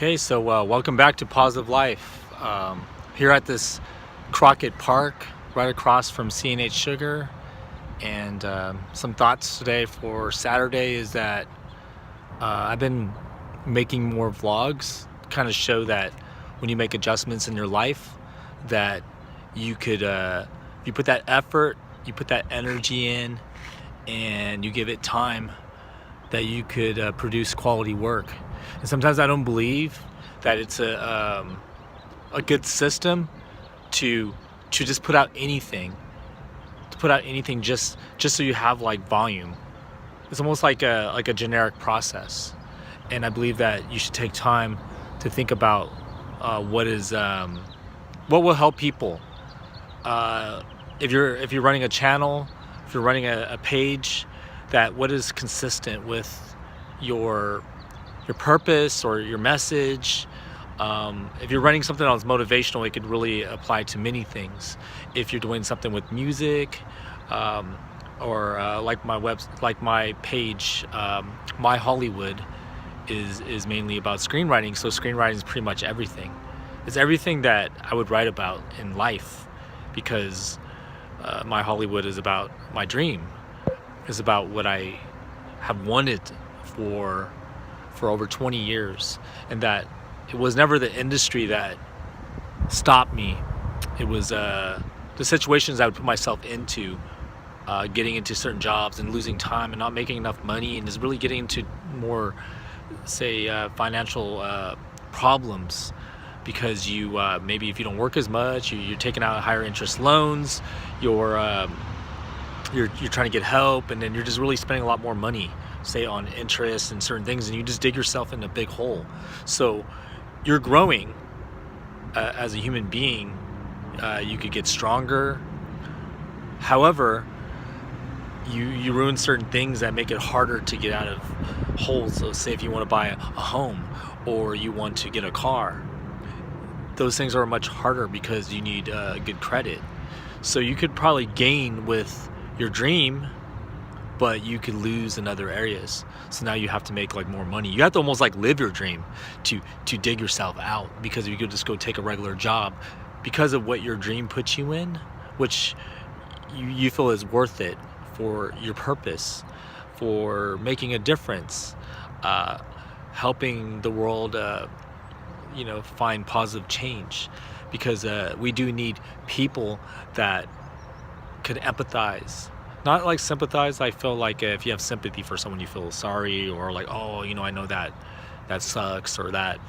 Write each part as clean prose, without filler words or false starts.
Okay, so welcome back to Positive Life. Here at this Crockett Park, right across from C&H Sugar. And some thoughts today for Saturday is that I've been making more vlogs, kind of show that when you make adjustments in your life, that you could, you put that effort, you put that energy in, and you give it time, that you could produce quality work. And sometimes I don't believe that it's a good system to just put out anything, just so you have like volume. It's almost like a generic process. And I believe that you should take time to think about what will help people. If you're running a channel, if you're running a page, that what is consistent with your purpose or your message. If you're running something that's motivational, it could really apply to many things. If you're doing something with music, or like my page, My Hollywood is mainly about screenwriting. So screenwriting is pretty much everything. It's everything that I would write about in life, because My Hollywood is about my dream. It's about what I have wanted for over 20 years, and that it was never the industry that stopped me. It was the situations I would put myself into, getting into certain jobs and losing time and not making enough money, and just really getting into more, say, financial problems, because you maybe if you don't work as much, you're taking out higher interest loans, you're trying to get help, and then you're just really spending a lot more money, say, on interest and certain things, and you just dig yourself in a big hole. So you're growing as a human being. You could get stronger. However, you ruin certain things that make it harder to get out of holes. So say if you want to buy a home, or you want to get a car, those things are much harder because you need good credit. So you could probably gain with your dream, but you could lose in other areas. So now you have to make like more money. You have to almost like live your dream to dig yourself out, because if you could just go take a regular job, because of what your dream puts you in, which you feel is worth it for your purpose, for making a difference, helping the world, find positive change, because we do need people that could empathize. Not like sympathize. I feel like if you have sympathy for someone, you feel sorry, or like, oh, I know that sucks, or that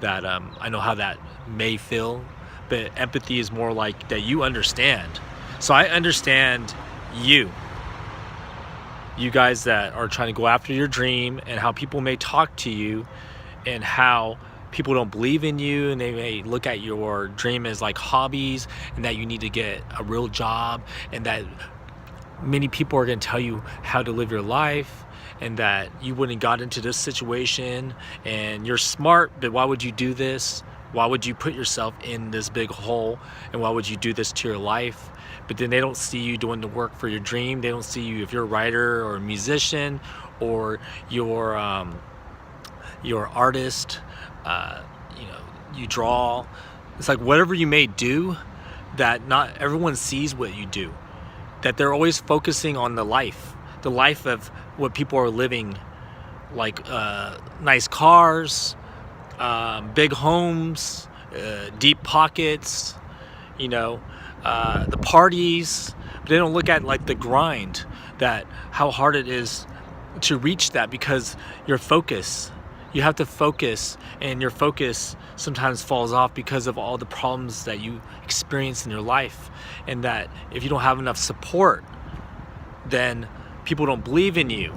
I know how that may feel. But empathy is more like that you understand. So I understand you guys that are trying to go after your dream, and how people may talk to you, and how people don't believe in you, and they may look at your dream as like hobbies, and that you need to get a real job, and that many people are going to tell you how to live your life, and that you wouldn't got into this situation, and you're smart, but why would you do this? Why would you put yourself in this big hole? And why would you do this to your life? But then they don't see you doing the work for your dream. They don't see you if you're a writer or a musician, or you're artist, you draw. It's like whatever you may do, that not everyone sees what you do. That they're always focusing on the life of what people are living, like nice cars, big homes, deep pockets, the parties. But they don't look at like the grind, that how hard it is to reach that, because you have to focus, and your focus sometimes falls off because of all the problems that you experience in your life. And that if you don't have enough support, then people don't believe in you.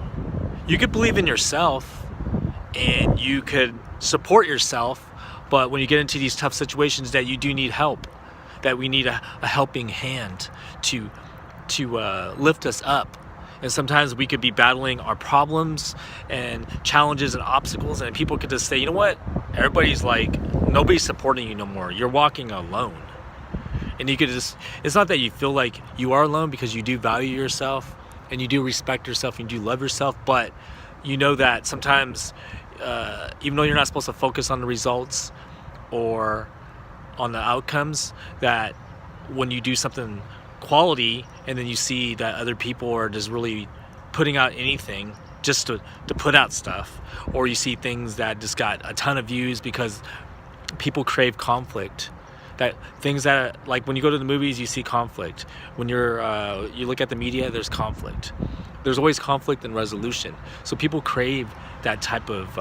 You could believe in yourself, and you could support yourself, but when you get into these tough situations, that you do need help, that we need a helping hand to lift us up. And sometimes we could be battling our problems and challenges and obstacles, and people could just say, you know what, nobody's supporting you no more, you're walking alone. And you could just, it's not that you feel like you are alone, because you do value yourself, and you do respect yourself, and you do love yourself, but you know that sometimes even though you're not supposed to focus on the results or on the outcomes, that when you do something quality and then you see that other people are just really putting out anything just to put out stuff, or you see things that just got a ton of views because people crave conflict. That things that, like when you go to the movies, you see conflict. When you look at the media, there's conflict. There's always conflict and resolution. So people crave that type of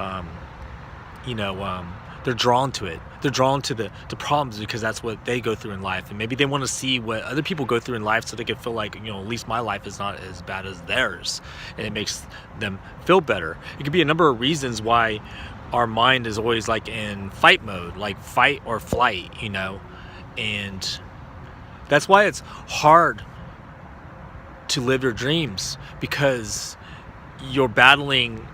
they're drawn to it. They're drawn to the problems because that's what they go through in life, and maybe they want to see what other people go through in life so they can feel like, at least my life is not as bad as theirs, and it makes them feel better. It could be a number of reasons why our mind is always like in fight mode, like fight or flight, and that's why it's hard to live your dreams, because you're battling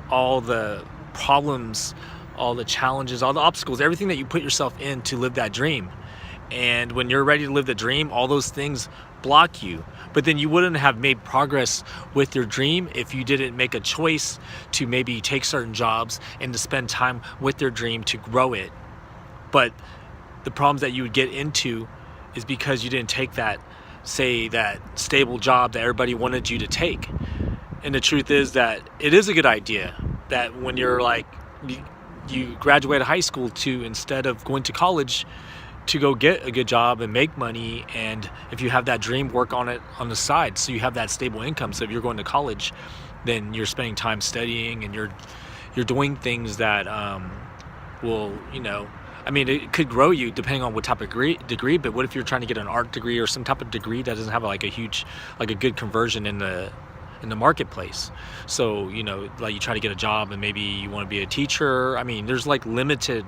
all the problems, all the challenges, all the obstacles, everything that you put yourself in to live that dream. And when you're ready to live the dream, all those things block you. But then you wouldn't have made progress with your dream if you didn't make a choice to maybe take certain jobs and to spend time with your dream to grow it. But the problems that you would get into is because you didn't take that stable job that everybody wanted you to take. And the truth is that it is a good idea that when you're like, you graduate high school, to, instead of going to college, to go get a good job and make money, and if you have that dream, work on it on the side so you have that stable income. So if you're going to college, then you're spending time studying and you're doing things that will, it could grow you depending on what type of degree. But what if you're trying to get an art degree or some type of degree that doesn't have like a good conversion in the marketplace? So like you try to get a job and maybe you want to be a teacher. There's like limited,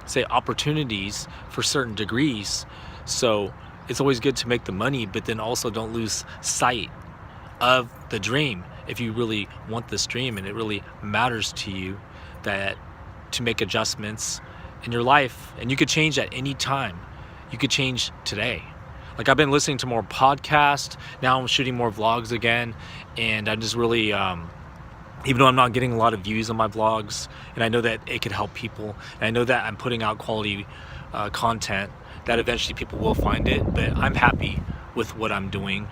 say, opportunities for certain degrees. So it's always good to make the money, but then also don't lose sight of the dream. If you really want this dream and it really matters to you, that to make adjustments in your life, and you could change at any time. You could change today. Like, I've been listening to more podcasts. Now I'm shooting more vlogs again, and I'm just really, even though I'm not getting a lot of views on my vlogs, and I know that it could help people, and I know that I'm putting out quality content, that eventually people will find it, but I'm happy with what I'm doing.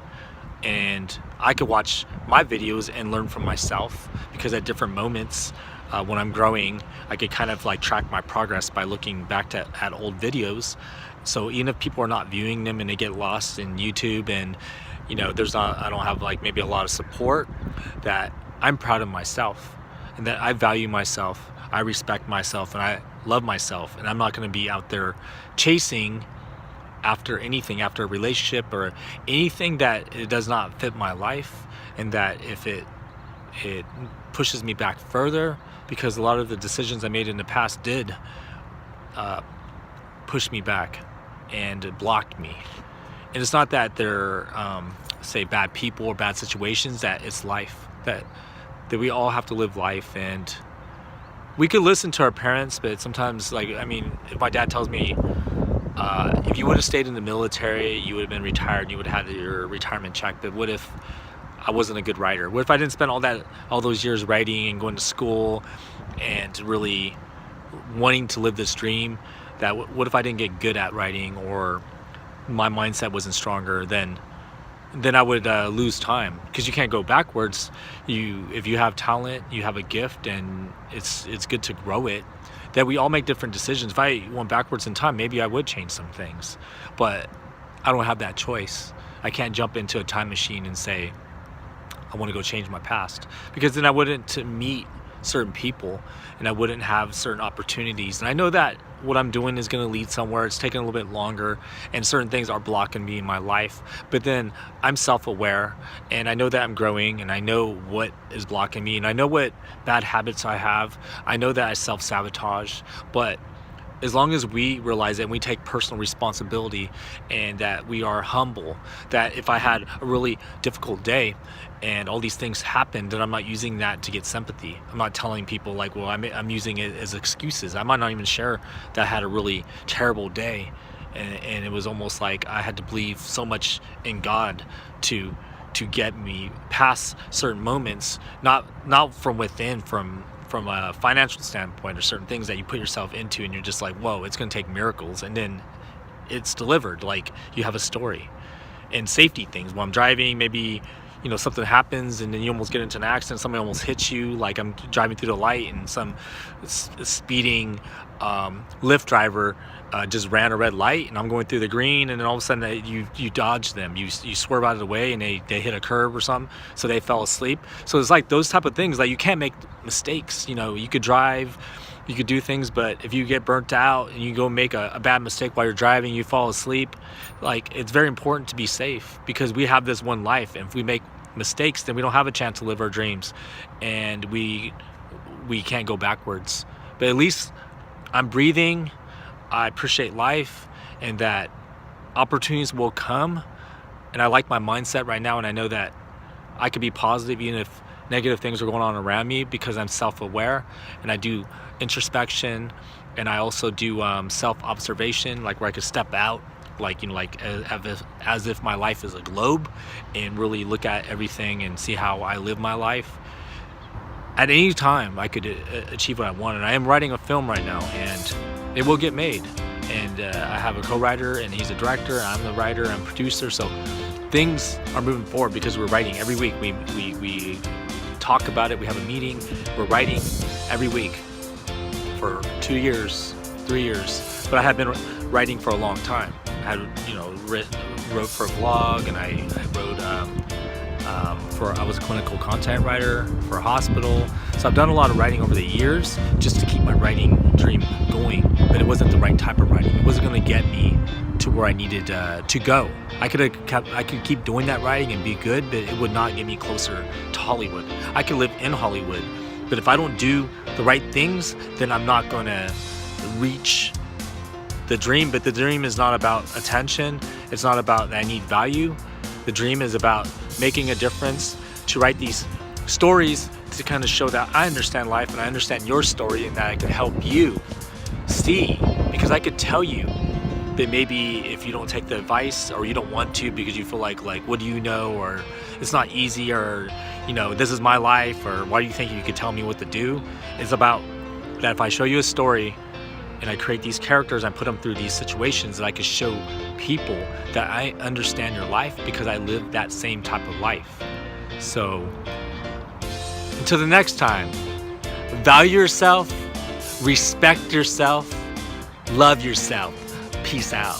And I could watch my videos and learn from myself, because at different moments when I'm growing, I could kind of like track my progress by looking back at old videos. So even if people are not viewing them and they get lost in YouTube, and I don't have like maybe a lot of support, that I'm proud of myself, and that I value myself, I respect myself, and I love myself, and I'm not going to be out there chasing after anything, after a relationship or anything that it does not fit my life, and that if it pushes me back further, because a lot of the decisions I made in the past did push me back and it blocked me. And it's not that they're say bad people or bad situations, that it's life, that we all have to live life. And we could listen to our parents, but sometimes, like, if my dad tells me, if you would have stayed in the military, you would have been retired and you would have had your retirement check. But what if I wasn't a good writer? What if I didn't spend all those years writing and going to school and really wanting to live this dream? That what if I didn't get good at writing, or my mindset wasn't stronger? Then I would lose time, because you can't go backwards. If you have talent, you have a gift, and it's good to grow it. That we all make different decisions. If I went backwards in time, maybe I would change some things, but I don't have that choice. I can't jump into a time machine and say I want to go change my past, because then I wouldn't meet certain people and I wouldn't have certain opportunities. And I know that what I'm doing is going to lead somewhere. It's taking a little bit longer, and certain things are blocking me in my life, but then I'm self-aware, and I know that I'm growing, and I know what is blocking me, and I know what bad habits I have. I know that I self-sabotage, but as long as we realize it and we take personal responsibility, and that we are humble, that if I had a really difficult day and all these things happened, then I'm not using that to get sympathy. I'm not telling people like, well, I'm using it as excuses. I might not even share that I had a really terrible day, and it was almost like I had to believe so much in God to get me past certain moments, not from within, from from a financial standpoint, or certain things that you put yourself into and you're just like, whoa, it's going to take miracles, and then it's delivered. Like, you have a story. And safety things, when I'm driving, maybe something happens and then you almost get into an accident, somebody almost hits you, like I'm driving through the light and some speeding Lyft driver just ran a red light, and I'm going through the green, and then all of a sudden you dodge them, you swerve out of the way, and they hit a curb or something, so they fell asleep. So it's like those type of things, like you can't make mistakes. You could drive, you could do things, but if you get burnt out and you go make a bad mistake while you're driving, you fall asleep, like, it's very important to be safe, because we have this one life, and if we make mistakes, then we don't have a chance to live our dreams, and we can't go backwards. But at least I'm breathing. I appreciate life, and that opportunities will come, and I like my mindset right now, and I know that I could be positive even if negative things are going on around me, because I'm self-aware, and I do introspection, and I also do self-observation, like where I could step out, like as if my life is a globe, and really look at everything and see how I live my life. At any time I could achieve what I want, and I am writing a film right now, and it will get made, and I have a co-writer, and he's a director, I'm the writer, I'm producer, so things are moving forward because we're writing every week. We talk about it, we have a meeting, we're writing every week for 2 years, 3 years, but I have been writing for a long time. I had wrote for a blog, and I wrote I was a clinical content writer for a hospital. So I've done a lot of writing over the years just to keep my writing dream going, but it wasn't the right type of writing. It wasn't going to get me to where I needed to go. I could keep doing that writing and be good, but it would not get me closer to Hollywood. I could live in Hollywood, but if I don't do the right things, then I'm not going to reach the dream. But the dream is not about attention. It's not about that I need value. The dream is about making a difference, to write these stories to kind of show that I understand life and I understand your story, and that I can help you see, because I could tell you, but maybe if you don't take the advice, or you don't want to because you feel like what do you know, or it's not easy, or this is my life, or why do you think you could tell me what to do? It's about that if I show you a story and I create these characters, I put them through these situations, that I can show people that I understand your life because I live that same type of life. So until the next time, value yourself, respect yourself, love yourself. Peace out.